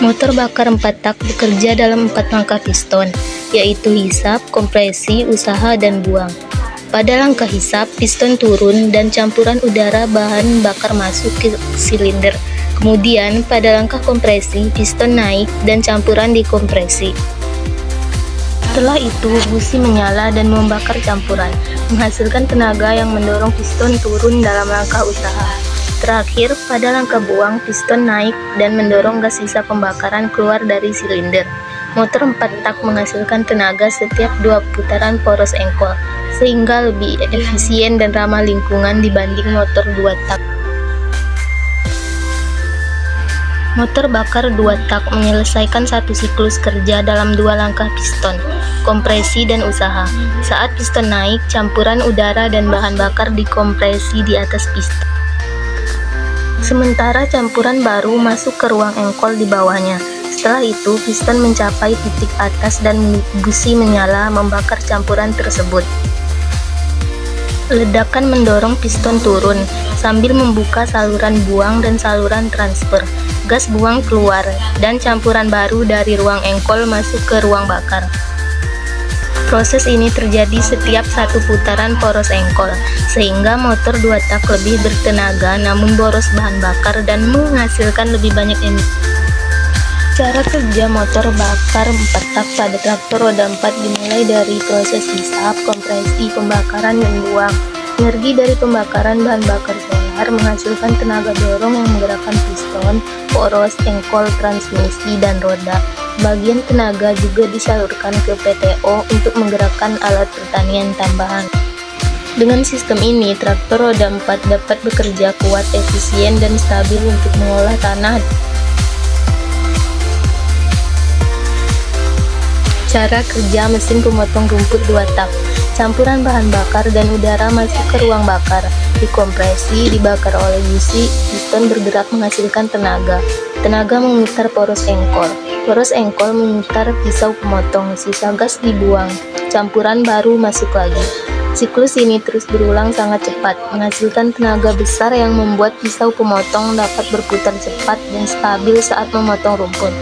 Motor bakar 4 tak bekerja dalam 4 langkah piston, yaitu hisap, kompresi, usaha, dan buang. Pada langkah hisap, piston turun dan campuran udara bahan bakar masuk ke silinder. Kemudian, pada langkah kompresi, piston naik dan campuran dikompresi. Setelah itu, busi menyala dan membakar campuran, menghasilkan tenaga yang mendorong piston turun dalam langkah usaha. Terakhir, pada langkah buang, piston naik dan mendorong gas sisa pembakaran keluar dari silinder. Motor 4 tak menghasilkan tenaga setiap 2 putaran poros engkol, sehingga lebih efisien dan ramah lingkungan dibanding motor 2 tak. Motor bakar 2 tak menyelesaikan satu siklus kerja dalam 2 langkah piston, kompresi dan usaha. Saat piston naik, campuran udara dan bahan bakar dikompresi di atas piston. Sementara campuran baru masuk ke ruang engkol di bawahnya. Setelah itu, piston mencapai titik atas dan busi menyala membakar campuran tersebut. Ledakan mendorong piston turun, sambil membuka saluran buang dan saluran transfer. Gas buang keluar, dan campuran baru dari ruang engkol masuk ke ruang bakar. Proses ini terjadi setiap 1 putaran poros engkol, sehingga motor 2 tak lebih bertenaga namun boros bahan bakar dan menghasilkan lebih banyak emisi. Cara kerja motor bakar 4 tak pada traktor roda 4 dimulai dari proses hisap, kompresi, pembakaran, dan buang. Energi dari pembakaran bahan bakar solar menghasilkan tenaga dorong yang menggerakkan piston, poros, engkol, transmisi, dan roda. Bagian tenaga juga disalurkan ke PTO untuk menggerakkan alat pertanian tambahan. Dengan sistem ini, traktor roda 4 dapat bekerja kuat, efisien, dan stabil untuk mengolah tanah. Cara kerja mesin pemotong rumput 2 tak. Campuran bahan bakar dan udara masuk ke ruang bakar, dikompresi, dibakar oleh busi, piston bergerak menghasilkan tenaga. Tenaga memutar poros engkol. Poros engkol memutar pisau pemotong, sisa gas dibuang, campuran baru masuk lagi. Siklus ini terus berulang sangat cepat, menghasilkan tenaga besar yang membuat pisau pemotong dapat berputar cepat dan stabil saat memotong rumput.